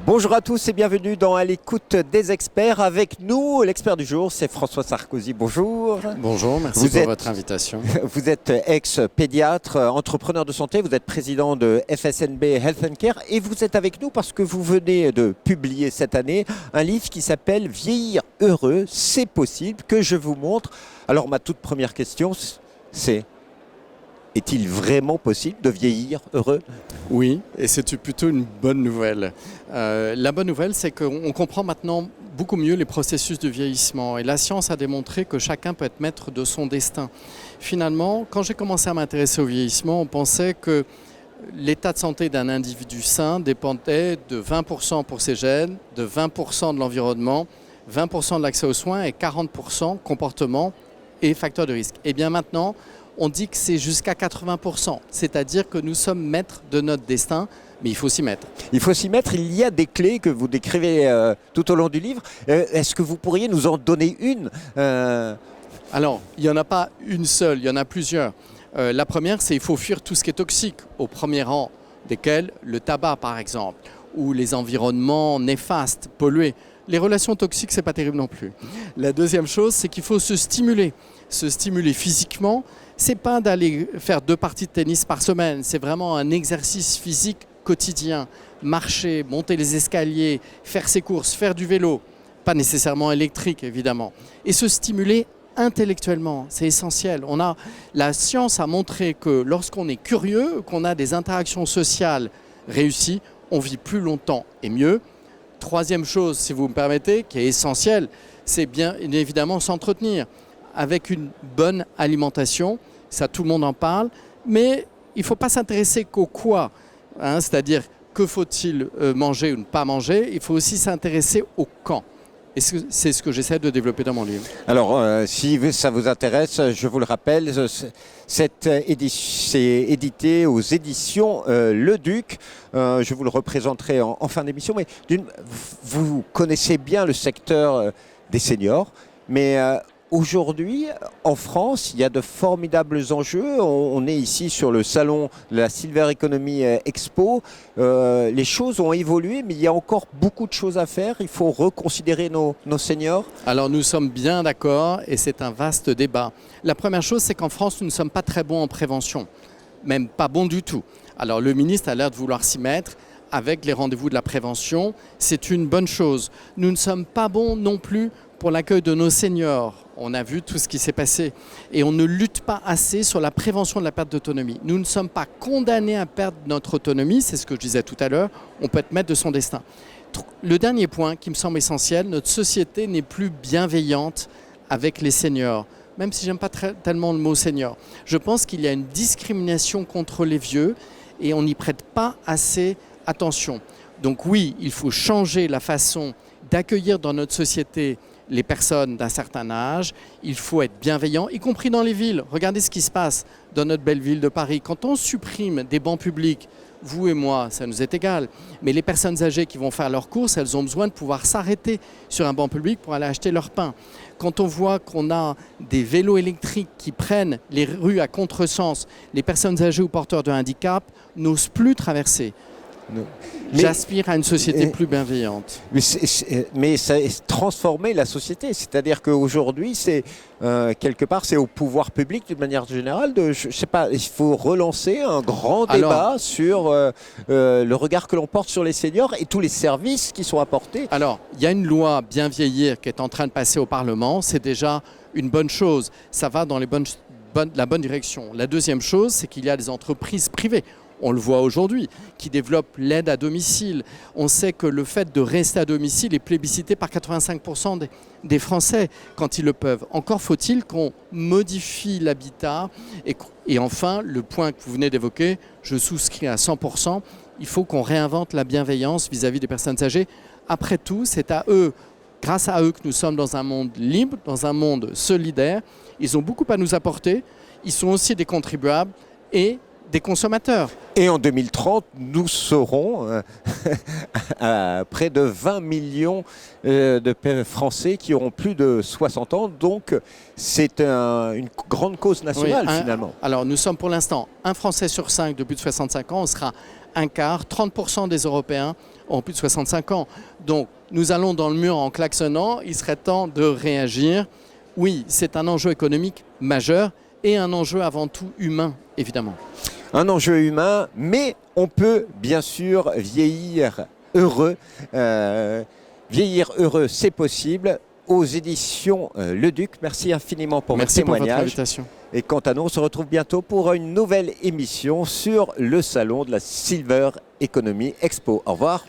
Bonjour à tous et bienvenue dans À l'écoute des experts. Avec nous, l'expert du jour, c'est François Sarkozy. Bonjour. Bonjour, merci pour votre invitation. Vous êtes ex-pédiatre, entrepreneur de santé, vous êtes président de FSNB Health and Care et vous êtes avec nous parce que vous venez de publier cette année un livre qui s'appelle Vieillir heureux, c'est possible, que je vous montre. Alors ma toute première question, c'est: est-il vraiment possible de vieillir heureux ? Oui, et c'est plutôt une bonne nouvelle. La bonne nouvelle, c'est qu'on comprend maintenant beaucoup mieux les processus de vieillissement. Et la science a démontré que chacun peut être maître de son destin. Finalement, quand j'ai commencé à m'intéresser au vieillissement, on pensait que l'état de santé d'un individu sain dépendait de 20% pour ses gènes, de 20% de l'environnement, 20% de l'accès aux soins et 40% comportement et facteurs de risque. Et bien maintenant, on dit que c'est jusqu'à 80%, c'est-à-dire que nous sommes maîtres de notre destin, mais il faut s'y mettre. Il faut s'y mettre, il y a des clés que vous décrivez tout au long du livre. Est-ce que vous pourriez nous en donner une Alors, il n'y en a pas une seule, il y en a plusieurs. La première, c'est qu'il faut fuir tout ce qui est toxique, au premier rang desquels le tabac par exemple, ou les environnements néfastes, pollués. Les relations toxiques, c'est pas terrible non plus. La deuxième chose, c'est qu'il faut se stimuler physiquement. C'est pas d'aller faire 2 parties de tennis par semaine, c'est vraiment un exercice physique quotidien. Marcher, monter les escaliers, faire ses courses, faire du vélo, pas nécessairement électrique évidemment. Et se stimuler intellectuellement, c'est essentiel. La science a montré que lorsqu'on est curieux, qu'on a des interactions sociales réussies, on vit plus longtemps et mieux. Troisième chose, si vous me permettez, qui est essentielle, c'est bien évidemment s'entretenir avec une bonne alimentation. Ça, tout le monde en parle, mais il ne faut pas s'intéresser qu'au quoi, c'est-à-dire que faut-il manger ou ne pas manger, il faut aussi s'intéresser au quand. Et c'est ce que j'essaie de développer dans mon livre. Alors, si ça vous intéresse, je vous le rappelle, c'est édité aux éditions Le Duc. Je vous le représenterai en fin d'émission. Mais vous connaissez bien le secteur des seniors, mais aujourd'hui, en France, il y a de formidables enjeux. On est ici sur le salon de la Silver Economy Expo. Les choses ont évolué, mais il y a encore beaucoup de choses à faire. Il faut reconsidérer nos seniors. Alors nous sommes bien d'accord et c'est un vaste débat. La première chose, c'est qu'en France, nous ne sommes pas très bons en prévention, même pas bons du tout. Alors le ministre a l'air de vouloir s'y mettre avec les rendez-vous de la prévention. C'est une bonne chose. Nous ne sommes pas bons non plus pour l'accueil de nos seniors. On a vu tout ce qui s'est passé et on ne lutte pas assez sur la prévention de la perte d'autonomie. Nous ne sommes pas condamnés à perdre notre autonomie, c'est ce que je disais tout à l'heure, on peut être maître de son destin. Le dernier point qui me semble essentiel, notre société n'est plus bienveillante avec les seniors, même si j'aime pas tellement le mot senior. Je pense qu'il y a une discrimination contre les vieux et on n'y prête pas assez attention. Donc oui, il faut changer la façon d'accueillir dans notre société les personnes d'un certain âge, il faut être bienveillant, y compris dans les villes. Regardez ce qui se passe dans notre belle ville de Paris. Quand on supprime des bancs publics, vous et moi, ça nous est égal, mais les personnes âgées qui vont faire leurs courses, elles ont besoin de pouvoir s'arrêter sur un banc public pour aller acheter leur pain. Quand on voit qu'on a des vélos électriques qui prennent les rues à contresens, les personnes âgées ou porteurs de handicap n'osent plus traverser. J'aspire à une société plus bienveillante. Mais ça est transformer la société. C'est-à-dire qu'aujourd'hui, quelque part, c'est au pouvoir public, d'une manière générale, je sais pas, il faut relancer un grand débat sur le regard que l'on porte sur les seniors et tous les services qui sont apportés. Alors, il y a une loi Bien vieillir qui est en train de passer au Parlement. C'est déjà une bonne chose. Ça va dans la bonne direction. La deuxième chose, c'est qu'il y a des entreprises privées. On le voit aujourd'hui, qui développent l'aide à domicile. On sait que le fait de rester à domicile est plébiscité par 85% des Français quand ils le peuvent. Encore faut-il qu'on modifie l'habitat. Et enfin, le point que vous venez d'évoquer, je souscris à 100%, il faut qu'on réinvente la bienveillance vis-à-vis des personnes âgées. Après tout, c'est à eux, grâce à eux que nous sommes dans un monde libre, dans un monde solidaire. Ils ont beaucoup à nous apporter. Ils sont aussi des contribuables et des consommateurs. Et en 2030, nous serons à près de 20 millions de Français qui auront plus de 60 ans. Donc, c'est une grande cause nationale, finalement. Alors, nous sommes pour l'instant un Français sur 5 de plus de 65 ans. On sera un quart. 30% des Européens ont plus de 65 ans. Donc, nous allons dans le mur en klaxonnant. Il serait temps de réagir. Oui, c'est un enjeu économique majeur et un enjeu avant tout humain, évidemment. Un enjeu humain, mais on peut bien sûr vieillir heureux. Vieillir heureux, c'est possible. Aux éditions Le Duc, merci infiniment pour votre témoignage. Merci pour votre invitation. Et quant à nous, on se retrouve bientôt pour une nouvelle émission sur le salon de la Silver Economy Expo. Au revoir.